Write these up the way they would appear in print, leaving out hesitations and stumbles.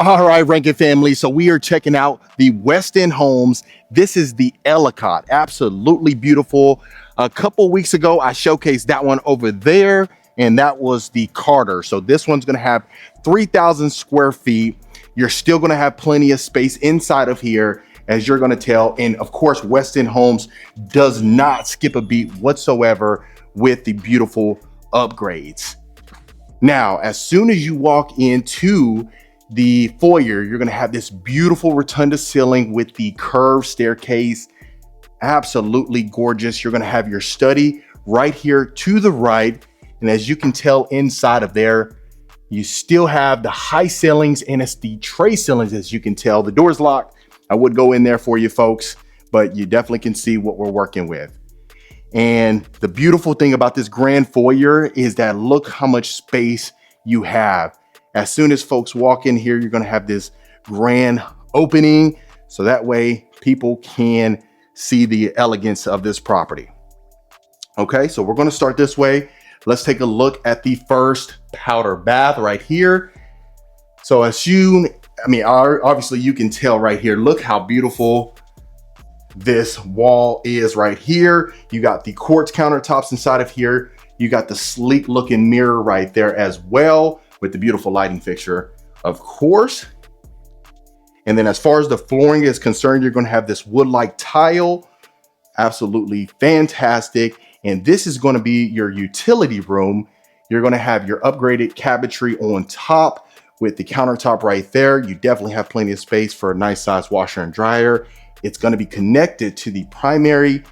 All right, Rankin family. So we are checking out the Westin Homes. This is the Ellicott. Absolutely beautiful. A couple weeks ago, I showcased that one over there, and that was the Carter. So this one's going to have 3,000 square feet. You're still going to have plenty of space inside of here, as you're going to tell. And of course, Westin Homes does not skip a beat whatsoever with the beautiful upgrades. Now, as soon as you walk into the foyer, you're going to have this beautiful rotunda ceiling with the curved staircase. Absolutely gorgeous. You're going to have your study right here to the right. And as you can tell inside of there, you still have the high ceilings, and it's the tray ceilings. As you can tell, the door's locked. I would go in there for you folks, but you definitely can see what we're working with. And the beautiful thing about this grand foyer is that look how much space you have. As soon as folks walk in here, you're going to have this grand opening, so that way people can see the elegance of this property. Okay, so we're going to start this way. Let's take a look at the first powder bath right here. So obviously you can tell right here, look how beautiful this wall is right here. You got the quartz countertops inside of here. You got the sleek looking mirror right there as well, with the beautiful lighting fixture, of course. And then as far as the flooring is concerned, you're going to have this wood-like tile. Absolutely fantastic. And this is going to be your utility room. You're going to have your upgraded cabinetry on top with the countertop right there. You definitely have plenty of space for a nice size washer and dryer. It's going to be connected to the primary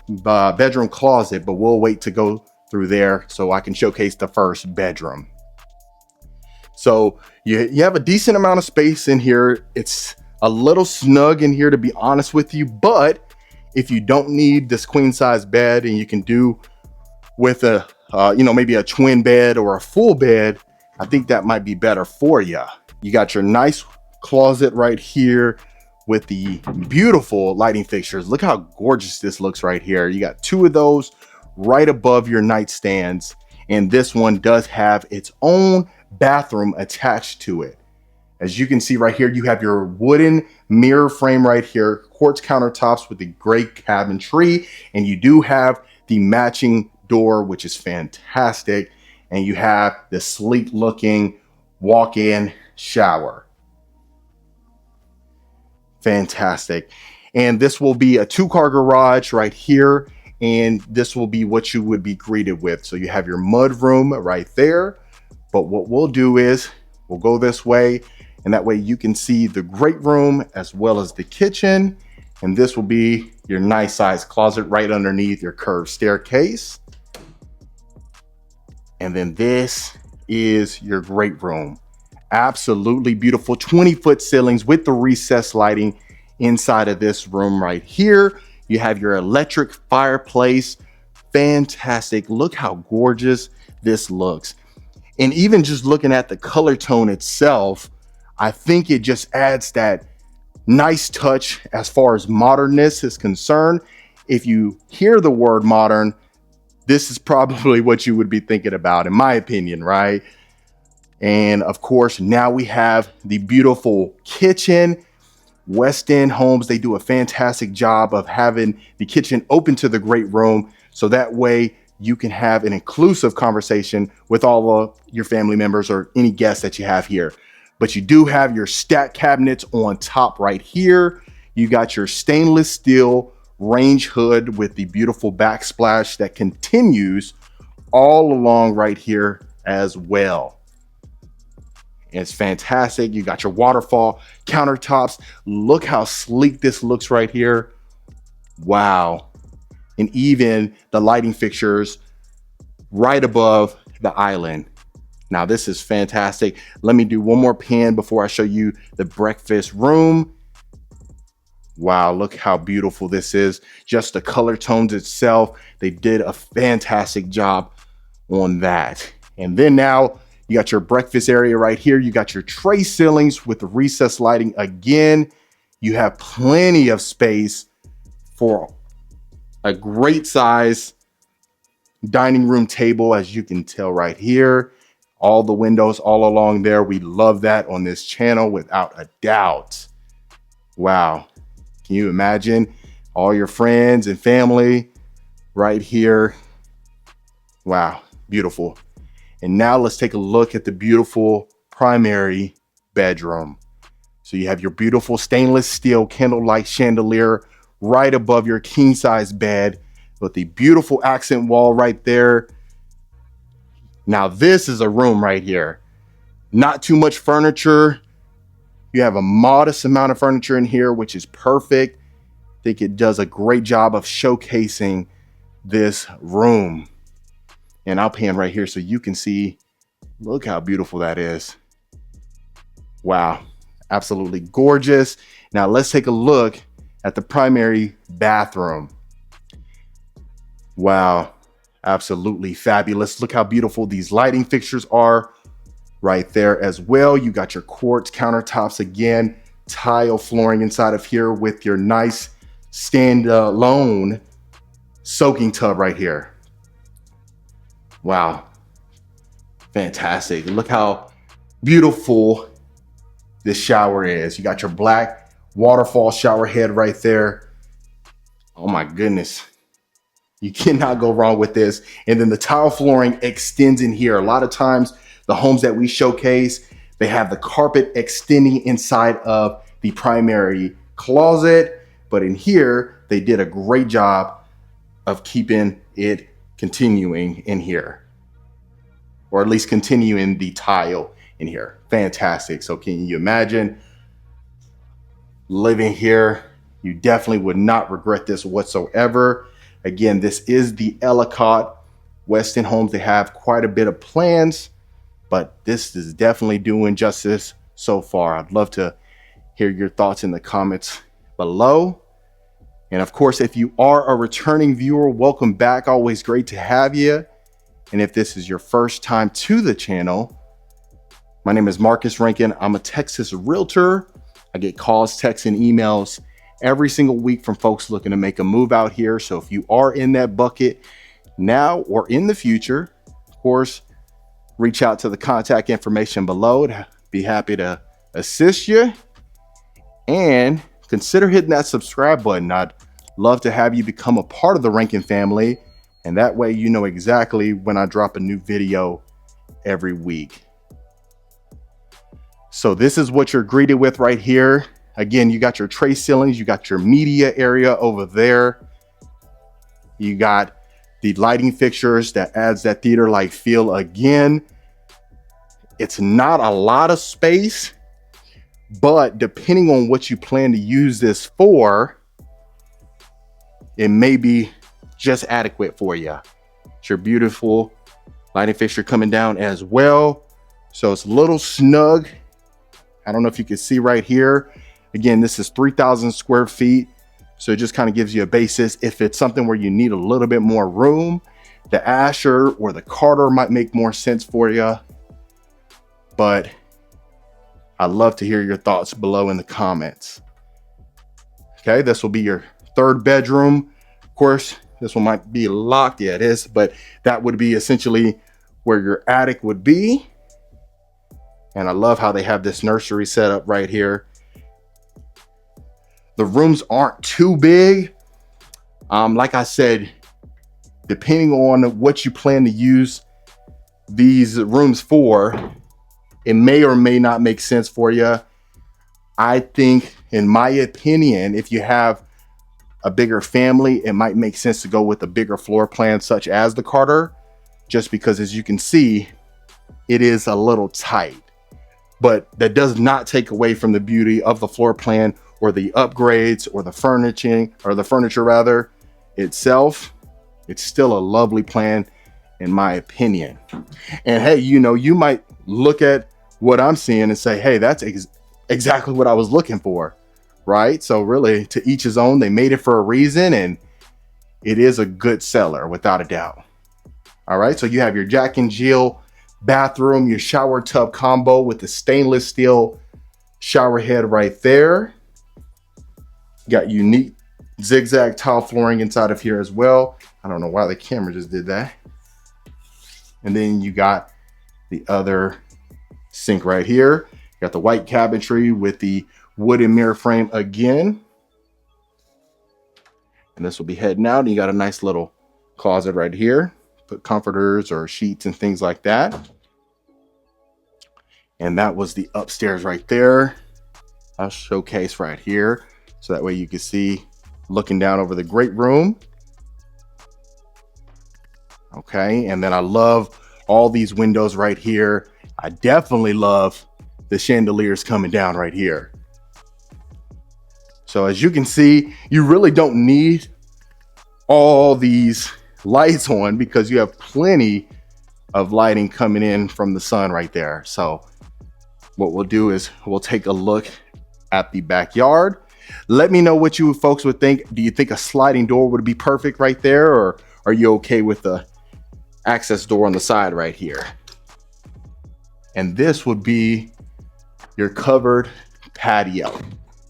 bedroom closet, but we'll wait to go through there so I can showcase the first bedroom. So you have a decent amount of space in here. It's a little snug in here, to be honest with you, but if you don't need this queen size bed and you can do with a maybe a twin bed or a full bed, I think that might be better for you. You got your nice closet right here with the beautiful lighting fixtures. Look how gorgeous this looks right here. You got two of those right above your nightstands, and this one does have its own bathroom attached to it. As you can see right here, you have your wooden mirror frame right here, quartz countertops with the gray cabinetry, and you do have the matching door, which is fantastic, and you have the sleek looking walk-in shower. Fantastic. And this will be a 2-car garage right here, and this will be what you would be greeted with. So you have your mud room right there, but what we'll do is we'll go this way, and that way you can see the great room as well as the kitchen. And this will be your nice size closet right underneath your curved staircase. And then this is your great room. Absolutely beautiful 20-foot ceilings with the recessed lighting inside of this room right here. You have your electric fireplace. Fantastic. Look how gorgeous this looks. And even just looking at the color tone itself, I think it just adds that nice touch as far as modernness is concerned. If you hear the word modern, this is probably what you would be thinking about, in my opinion, right? And of course, now we have the beautiful kitchen. Westin Homes, they do a fantastic job of having the kitchen open to the great room, so that way you can have an inclusive conversation with all of your family members or any guests that you have here. But you do have your stack cabinets on top right here. You got your stainless steel range hood with the beautiful backsplash that continues all along right here as well. It's fantastic. You got your waterfall countertops. Look how sleek this looks right here. Wow. And even the lighting fixtures right above the island. Now this is fantastic. Let me do one more pan before I show you the breakfast room. Wow, look how beautiful this is. Just the color tones itself, they did a fantastic job on that. And then now you got your breakfast area right here. You got your tray ceilings with the recessed lighting again. You have plenty of space for a great size dining room table, as you can tell right here. all the windows all along there. We love that on this channel without a doubt. Wow. Can you imagine all your friends and family right here? Wow, beautiful. And now let's take a look at the beautiful primary bedroom. So you have your beautiful stainless steel candlelight chandelier right above your king size bed with the beautiful accent wall right there. Now this is a room right here. Not too much furniture. You have a modest amount of furniture in here, which is perfect. I think it does a great job of showcasing this room. And I'll pan right here so you can see, look how beautiful that is. Wow, absolutely gorgeous. Now let's take a look at the primary bathroom. Wow, absolutely fabulous. Look how beautiful these lighting fixtures are right there as well. You got your quartz countertops again, tile flooring inside of here with your nice standalone soaking tub right here. Wow, fantastic. Look how beautiful this shower is. You got your black waterfall shower head right there. Oh my goodness. You cannot go wrong with this. And then the tile flooring extends in here. A lot of times the homes that we showcase, they have the carpet extending inside of the primary closet. But in here, they did a great job of keeping it continuing in here, or at least continuing the tile in here. Fantastic. So can you imagine living here? You definitely would not regret this whatsoever. Again, this is the Ellicott Westin Homes. They have quite a bit of plans, but this is definitely doing justice so far. I'd love to hear your thoughts in the comments below. And of course, if you are a returning viewer, welcome back. Always great to have you. And if this is your first time to the channel, my name is Marcus Rankin. I'm a Texas realtor. I get calls, texts, and emails every single week from folks looking to make a move out here. So if you are in that bucket now or in the future, of course, reach out to the contact information below. I'd be happy to assist you. And consider hitting that subscribe button. I'd love to have you become a part of the Rankin family. And that way you know exactly when I drop a new video every week. So this is what you're greeted with right here. Again, you got your tray ceilings, you got your media area over there. You got the lighting fixtures that adds that theater-like feel again. It's not a lot of space, but depending on what you plan to use this for, it may be just adequate for you. It's your beautiful lighting fixture coming down as well. So it's a little snug. I don't know if you can see right here. Again, this is 3,000 square feet. So it just kind of gives you a basis. If it's something where you need a little bit more room, the Asher or the Carter might make more sense for you. But I'd love to hear your thoughts below in the comments. Okay, this will be your third bedroom. Of course, this one might be locked. Yeah, it is. But that would be essentially where your attic would be. And I love how they have this nursery set up right here. The rooms aren't too big. Like I said, depending on what you plan to use these rooms for, it may or may not make sense for you. I think, in my opinion, if you have a bigger family, it might make sense to go with a bigger floor plan such as the Carter, just because as you can see, it is a little tight. But that does not take away from the beauty of the floor plan or the upgrades or the furniture rather itself. It's still a lovely plan in my opinion. And hey, you know, you might look at what I'm seeing and say, hey, that's exactly what I was looking for, right? So really, to each his own. They made it for a reason, and it is a good seller without a doubt. All right, so you have your Jack and Jill bathroom, your shower tub combo with the stainless steel shower head right there. Got unique zigzag tile flooring inside of here as well. I don't know why the camera just did that. And then you got The other sink right here. Got the white cabinetry with the wooden mirror frame again. And this will be heading out. And you got a nice little closet right here. Put comforters or sheets and things like that. And that was the upstairs right there. I'll showcase right here. So that way you can see looking down over the great room. Okay, and then I love all these windows right here. I definitely love the chandeliers coming down right here. So as you can see, you really don't need all these lights on because you have plenty of lighting coming in from the sun right there. So what we'll do is we'll take a look at the backyard. Let me know what you folks would think. Do you think a sliding door would be perfect right there, or are you okay with the access door on the side right here? And this would be your covered patio.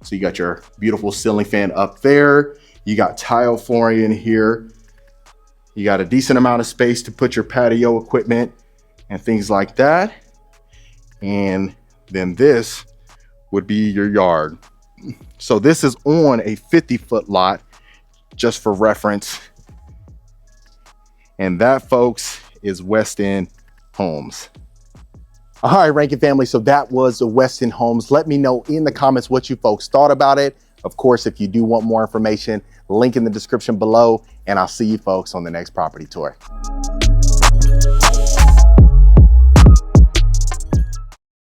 So you got your beautiful ceiling fan up there. You got tile flooring in here. You got a decent amount of space to put your patio equipment and things like that. And then this would be your yard. So this is on a 50-foot lot, just for reference. And that, folks, is Westin Homes. All right, Rankin family, so that was the Westin Homes. Let me know in the comments what you folks thought about it. Of course, if you do want more information, link in the description below, and I'll see you folks on the next property tour.